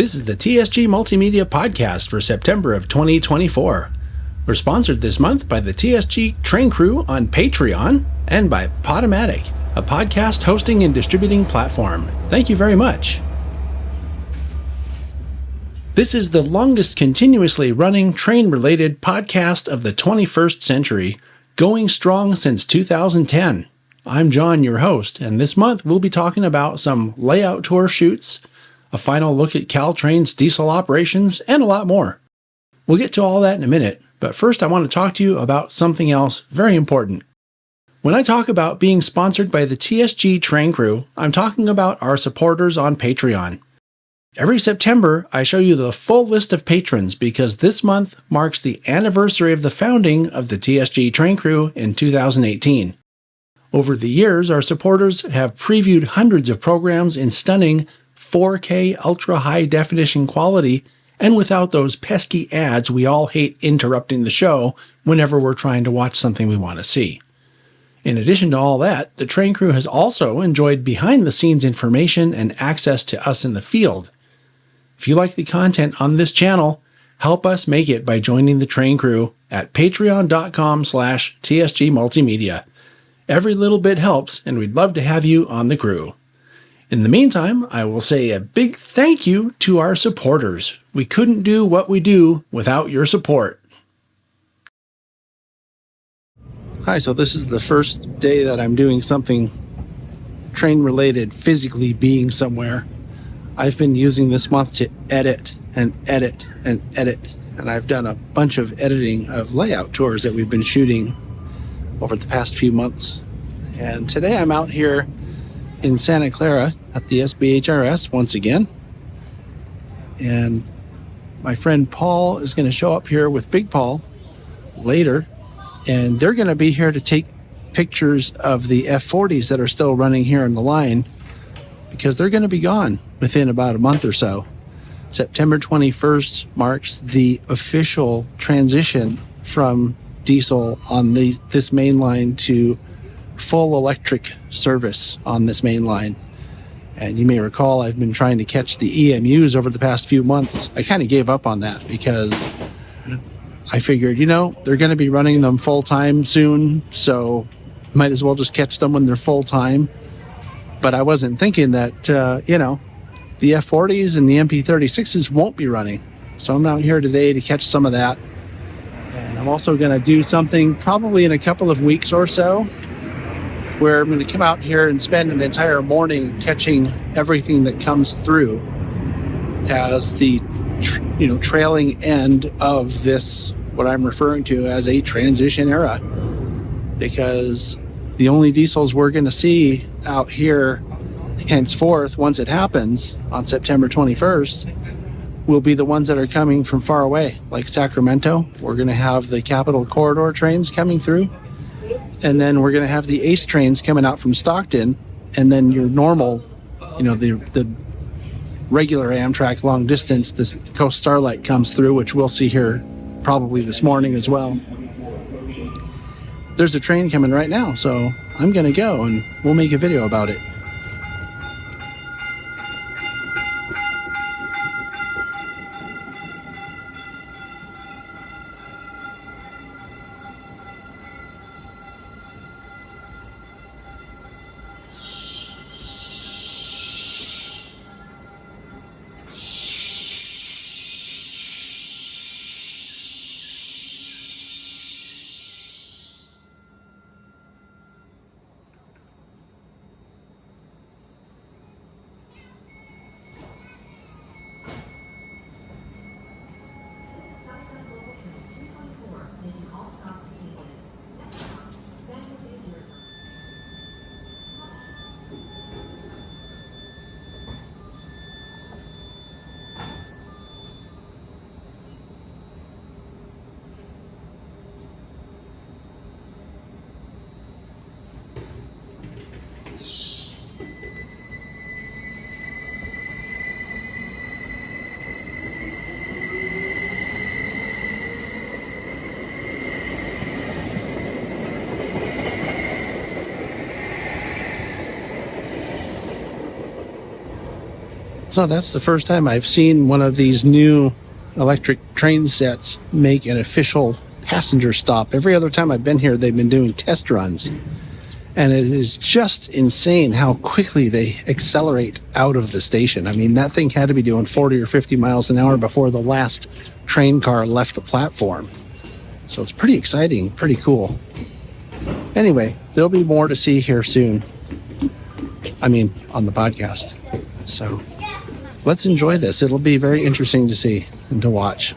This is the TSG Multimedia Podcast for September of 2024. We're sponsored this month by the TSG Train Crew on Patreon and by Podomatic, a podcast hosting and distributing platform. Thank you very much. This is the longest continuously running train-related podcast of the 21st century, going strong since 2010. I'm John, your host, and this month we'll be talking about some layout tour shoots, a final look at Caltrain's diesel operations, and a lot more. We'll get to all that in a minute, but first I want to talk to you about something else very important. When I talk about being sponsored by the TSG Train Crew, I'm talking about our supporters on Patreon. Every September, I show you the full list of patrons because this month marks the anniversary of the founding of the TSG Train Crew in 2018. Over the years, our supporters have previewed hundreds of programs in stunning 4K ultra-high definition quality and without those pesky ads we all hate interrupting the show whenever we're trying to watch something we want to see. In addition to all that, the Train Crew has also enjoyed behind-the-scenes information and access to us in the field. If you like the content on this channel, help us make it by joining the Train Crew at patreon.com/TSG Multimedia. Every little bit helps, and we'd love to have you on the crew. In the meantime, I will say a big thank you to our supporters. We couldn't do what we do without your support. Hi, so this is the first day that I'm doing something train-related, physically being somewhere. I've been using this month to edit, and I've done a bunch of editing of layout tours that we've been shooting over the past few months. And today I'm out here in Santa Clara at the SBHRS once again. And my friend Paul is going to show up here with Big Paul later. And they're going to be here to take pictures of the F40s that are still running here in the line because they're going to be gone within about a month or so. September 21st marks the official transition from diesel on this main line to full electric service on this main line. And you may recall I've been trying to catch the EMUs over the past few months. I kind of gave up on that because I figured, they're going to be running them full time soon, so might as well just catch them when they're full time. But I wasn't thinking that, the F40s and the MP36s won't be running. So I'm out here today to catch some of that. And I'm also going to do something probably in a couple of weeks or so where I'm going to come out here and spend an entire morning catching everything that comes through as the trailing end of this, what I'm referring to as a transition era, because the only diesels we're going to see out here henceforth, once it happens on September 21st, will be the ones that are coming from far away, like Sacramento. We're going to have the Capital Corridor trains coming through, and then we're going to have the ACE trains coming out from Stockton, and then your normal, the regular Amtrak long distance, the Coast Starlight comes through, which we'll see here probably this morning as well. There's a train coming right now, so I'm going to go and we'll make a video about it. So that's the first time I've seen one of these new electric train sets make an official passenger stop. Every other time I've been here, they've been doing test runs. And it is just insane how quickly they accelerate out of the station. I mean, that thing had to be doing 40 or 50 miles an hour before the last train car left the platform. So it's pretty exciting, pretty cool. Anyway, there'll be more to see here soon. I mean, on the podcast. So let's enjoy this. It'll be very interesting to see and to watch.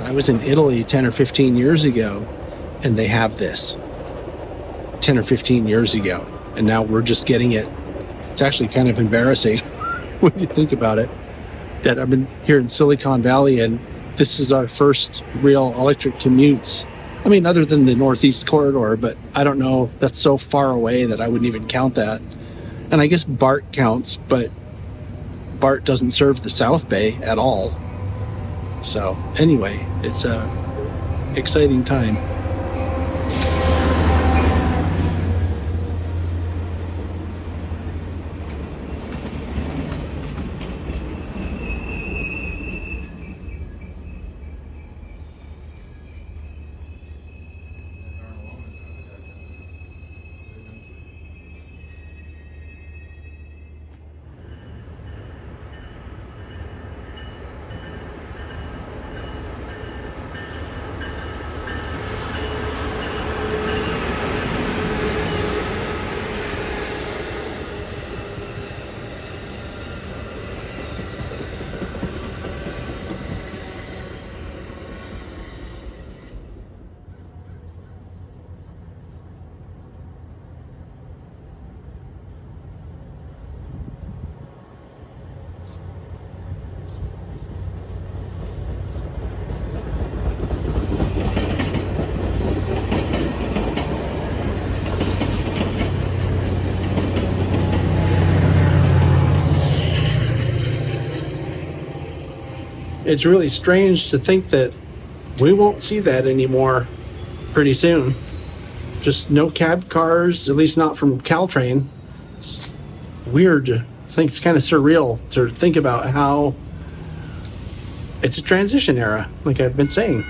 I was in Italy 10 or 15 years ago, and they have this 10 or 15 years ago, and now we're just getting it. It's actually kind of embarrassing when you think about it, that I've been here in Silicon Valley, and this is our first real electric commutes. I mean, other than the Northeast Corridor, but I don't know, that's so far away that I wouldn't even count that. And I guess BART counts, but BART doesn't serve the South Bay at all. So anyway, it's a exciting time. It's really strange to think that we won't see that anymore pretty soon. Just no cab cars, at least not from Caltrain. It's weird to think, it's kind of surreal to think about how it's a transition era, like I've been saying.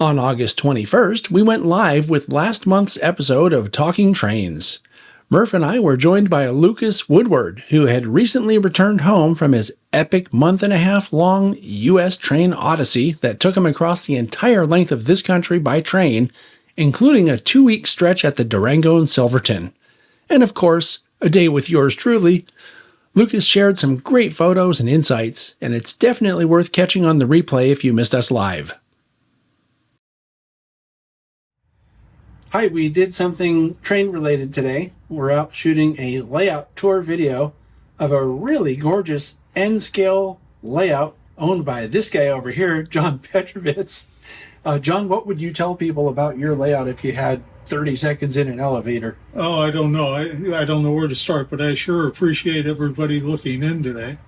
On August 21st, we went live with last month's episode of Talking Trains. Murph and I were joined by Lucas Woodward, who had recently returned home from his epic month-and-a-half-long U.S. train odyssey that took him across the entire length of this country by train, including a 2-week stretch at the Durango and Silverton. And of course, a day with yours truly. Lucas shared some great photos and insights, and it's definitely worth catching on the replay if you missed us live. Hi, we did something train-related today. We're out shooting a layout tour video of a really gorgeous N-scale layout owned by this guy over here, John Petrovitz. John, what would you tell people about your layout if you had 30 seconds in an elevator? Oh, I don't know. I don't know where to start, but I sure appreciate everybody looking in today.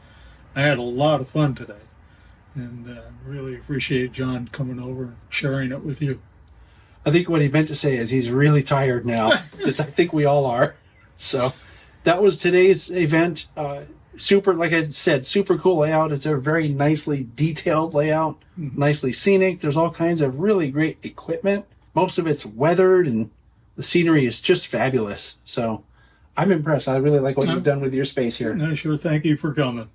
I had a lot of fun today, and really appreciate John coming over and sharing it with you. I think what he meant to say is he's really tired now, because I think we all are. So that was today's event. Super, like I said, super cool layout. It's a very nicely detailed layout, nicely scenic. There's all kinds of really great equipment. Most of it's weathered, and the scenery is just fabulous. So I'm impressed. I really like what you've done with your space here. I sure thank you for coming.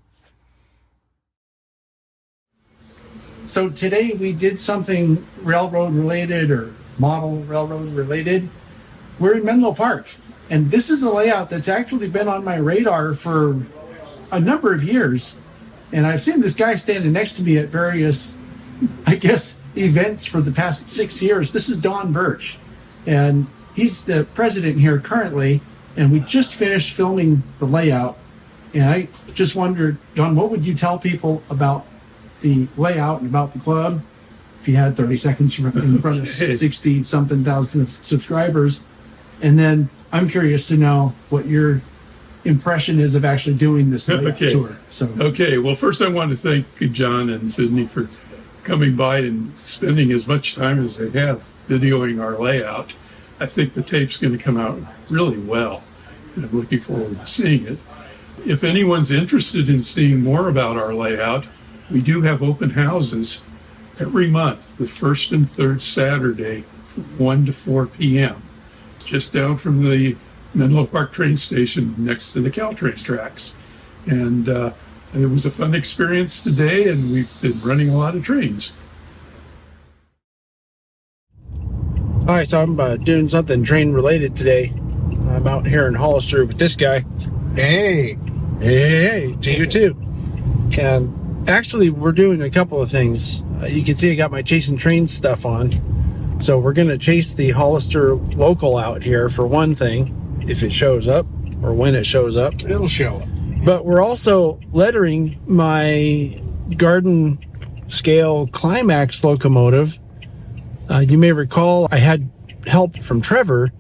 So today we did something railroad related or model railroad related. We're in Menlo Park, and this is a layout that's actually been on my radar for a number of years. And I've seen this guy standing next to me at various, I guess, events for the past 6 years. This is Don Burch, and he's the president here currently, and we just finished filming the layout. And I just wondered, Don, what would you tell people about the layout and about the club if you had 30 seconds in front of 60-something thousand subscribers? And then I'm curious to know what your impression is of actually doing this tour. Okay, well, first I want to thank John and Sydney for coming by and spending as much time as they have videoing our layout. I think the tape's going to come out really well, and I'm looking forward to seeing it. If anyone's interested in seeing more about our layout, we do have open houses every month, the first and third Saturday from 1 to 4 p.m., just down from the Menlo Park train station next to the Caltrain tracks. And it was a fun experience today, and we've been running a lot of trains. Hi, so I'm doing something train related today. I'm out here in Hollister with this guy. Hey to you too. And actually, we're doing a couple of things. You can see I got my Chasing Trains stuff on. So we're going to chase the Hollister Local out here for one thing, if it shows up, or when it shows up. It'll show up. But we're also lettering my garden scale Climax locomotive. You may recall I had help from Trevor,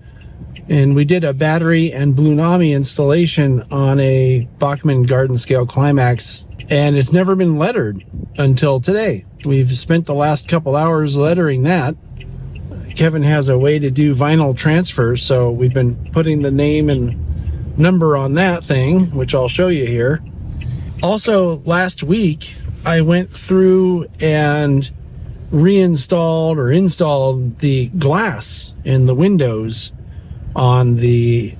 and we did a battery and Blunami installation on a Bachmann garden scale Climax, and it's never been lettered until today. We've spent the last couple hours lettering that. Kevin has a way to do vinyl transfers, so we've been putting the name and number on that thing, which I'll show you here. Also, last week, I went through and reinstalled or installed the glass in the windows on the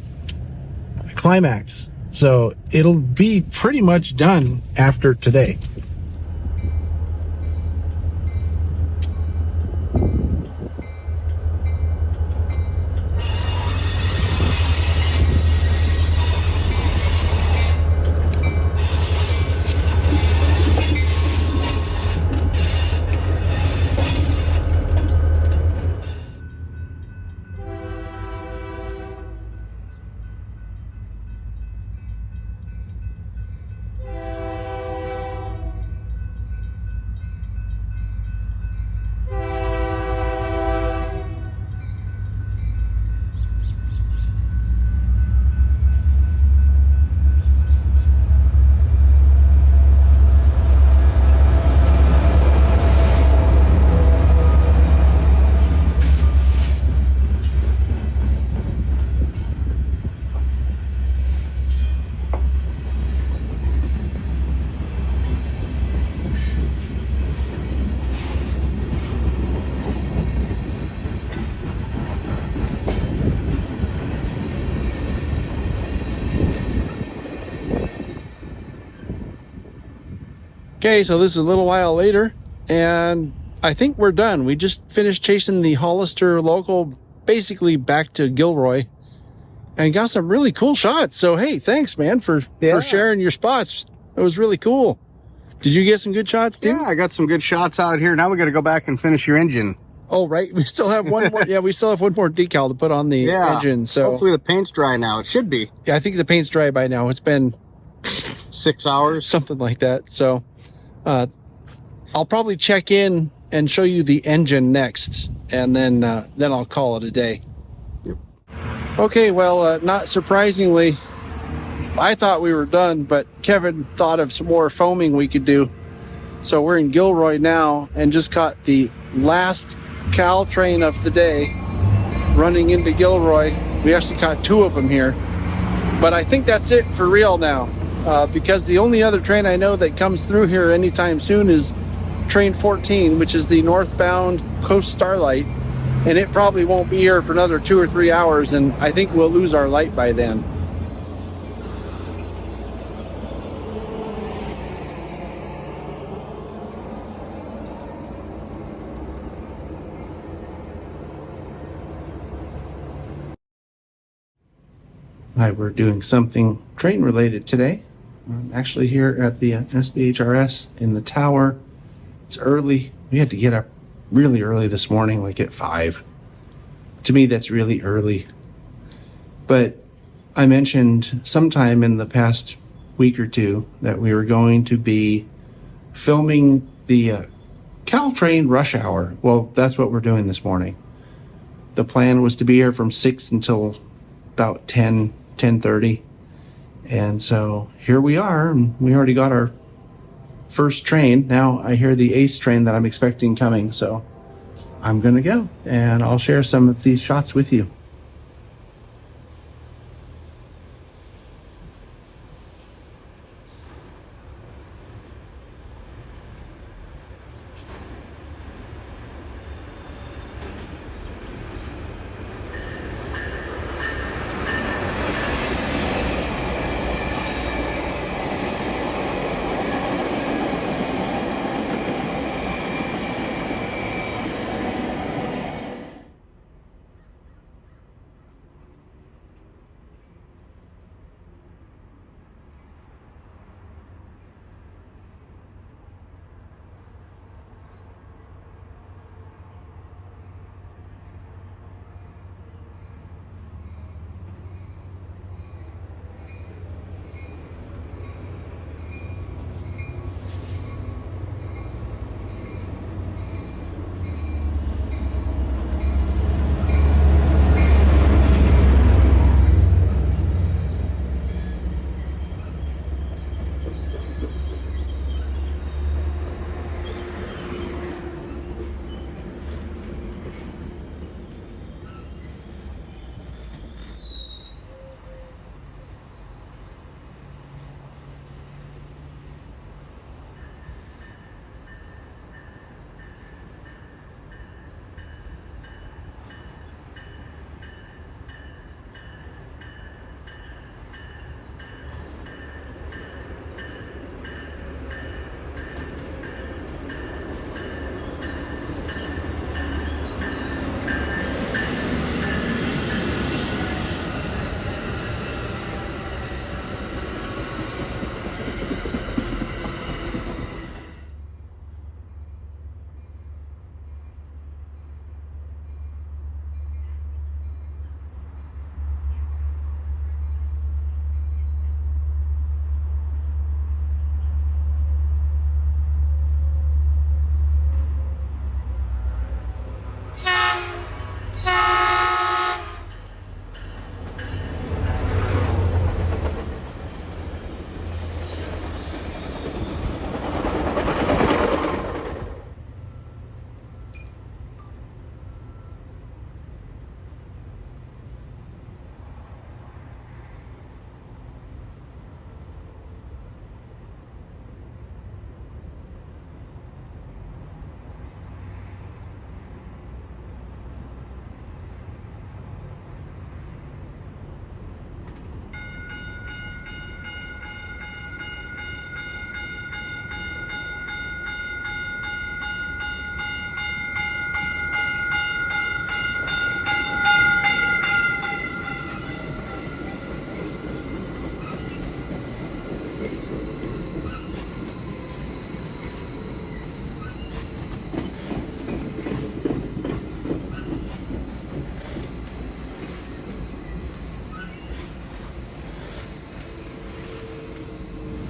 Climax. So it'll be pretty much done after today. Okay, so this is a little while later, and I think we're done. We just finished chasing the Hollister Local basically back to Gilroy and got some really cool shots. So, hey, thanks, man, for sharing your spots. It was really cool. Did you get some good shots, too? Yeah, I got some good shots out here. Now we got to go back and finish your engine. Oh, right. We still have one more. Yeah, we still have one more decal to put on the engine. So hopefully the paint's dry now. It should be. Yeah, I think the paint's dry by now. It's been 6 hours. Something like that. So I'll probably check in and show you the engine next, and then I'll call it a day. Yep. Okay, well, not surprisingly, I thought we were done, but Kevin thought of some more foaming we could do. So we're in Gilroy now and just caught the last Caltrain of the day running into Gilroy. We actually caught 2 of them here, but I think that's it for real now, because the only other train I know that comes through here anytime soon is Train 14, which is the northbound Coast Starlight, and it probably won't be here for another 2 or 3 hours, and I think we'll lose our light by then. Hi, we're doing something train related today. I'm actually here at the SBHRS in the tower. It's early. We had to get up really early this morning, like at 5. To me, that's really early. But I mentioned sometime in the past week or two that we were going to be filming the Caltrain rush hour. Well, that's what we're doing this morning. The plan was to be here from 6 until about 10:30. And so here we are, and we already got our first train. Now I hear the ace train that I'm expecting coming, so I'm gonna go and I'll share some of these shots with you.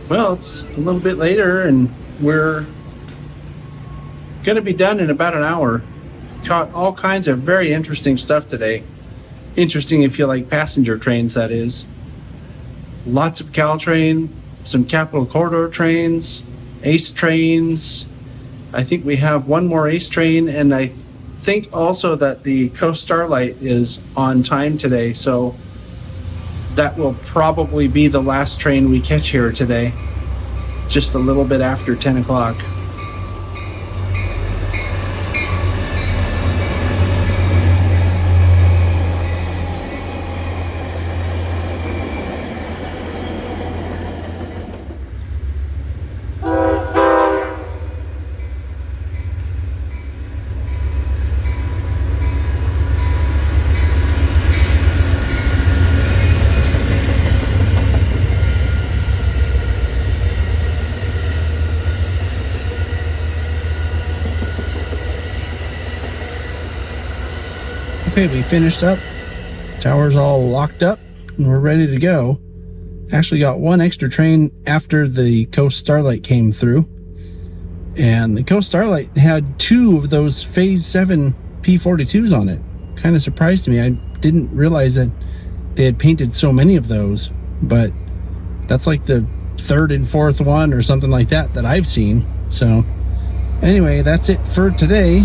Well, it's a little bit later and we're going to be done in about an hour. Caught all kinds of very interesting stuff today. Interesting if you like passenger trains, that is. Lots of Caltrain, some Capital Corridor trains, Ace trains. I think we have one more Ace train, and I think also that the Coast Starlight is on time today, so that will probably be the last train we catch here today, just a little bit after 10 o'clock. Okay, we finished up. Tower's all locked up and we're ready to go. Actually got one extra train after the Coast Starlight came through. And the Coast Starlight had 2 of those Phase 7 P42s on it. Kind of surprised me. I didn't realize that they had painted so many of those. But that's like the 3rd and 4th one or something like that I've seen. So anyway, that's it for today.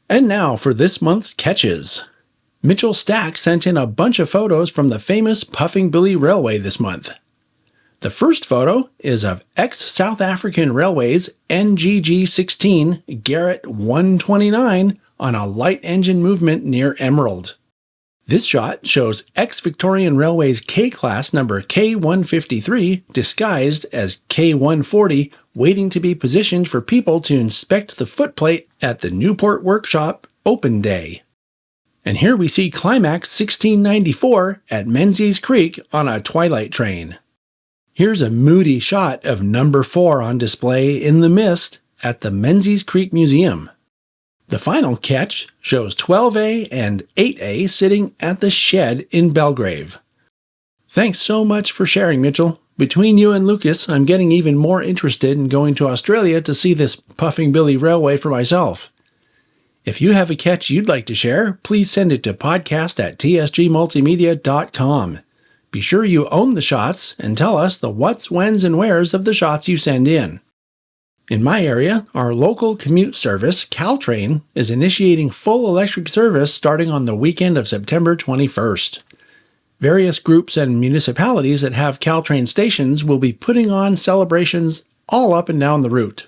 And now for this month's catches. Mitchell Stack sent in a bunch of photos from the famous Puffing Billy Railway this month. The first photo is of ex-South African Railways NGG-16 Garrett 129 on a light engine movement near Emerald. This shot shows ex-Victorian Railways K-Class number K153 disguised as K140 waiting to be positioned for people to inspect the footplate at the Newport Workshop Open Day. And here we see Climax 1694 at Menzies Creek on a twilight train. Here's a moody shot of number 4 on display in the mist at the Menzies Creek Museum. The final catch shows 12A and 8A sitting at the shed in Belgrave. Thanks so much for sharing, Mitchell. Between you and Lucas, I'm getting even more interested in going to Australia to see this Puffing Billy Railway for myself. If you have a catch you'd like to share, please send it to podcast@tsgmultimedia.com. Be sure you own the shots and tell us the whats, whens, and wheres of the shots you send in. In my area, our local commute service, Caltrain, is initiating full electric service starting on the weekend of September 21st. Various groups and municipalities that have Caltrain stations will be putting on celebrations all up and down the route.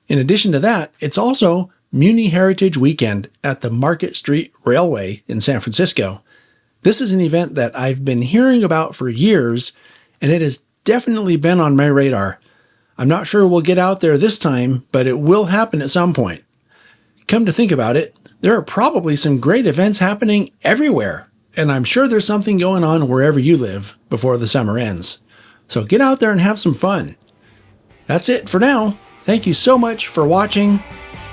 In addition to that, it's also Muni Heritage Weekend at the Market Street Railway in San Francisco. This is an event that I've been hearing about for years, and it has definitely been on my radar. I'm not sure we'll get out there this time, but it will happen at some point. Come to think about it, there are probably some great events happening everywhere, and I'm sure there's something going on wherever you live before the summer ends. So get out there and have some fun. That's it for now. Thank you so much for watching.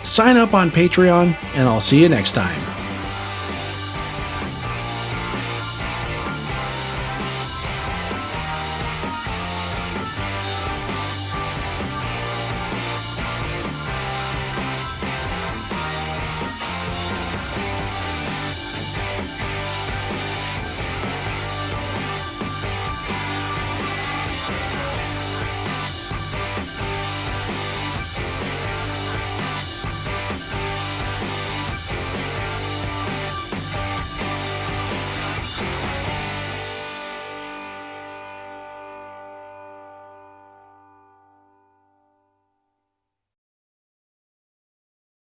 Sign up on Patreon, and I'll see you next time.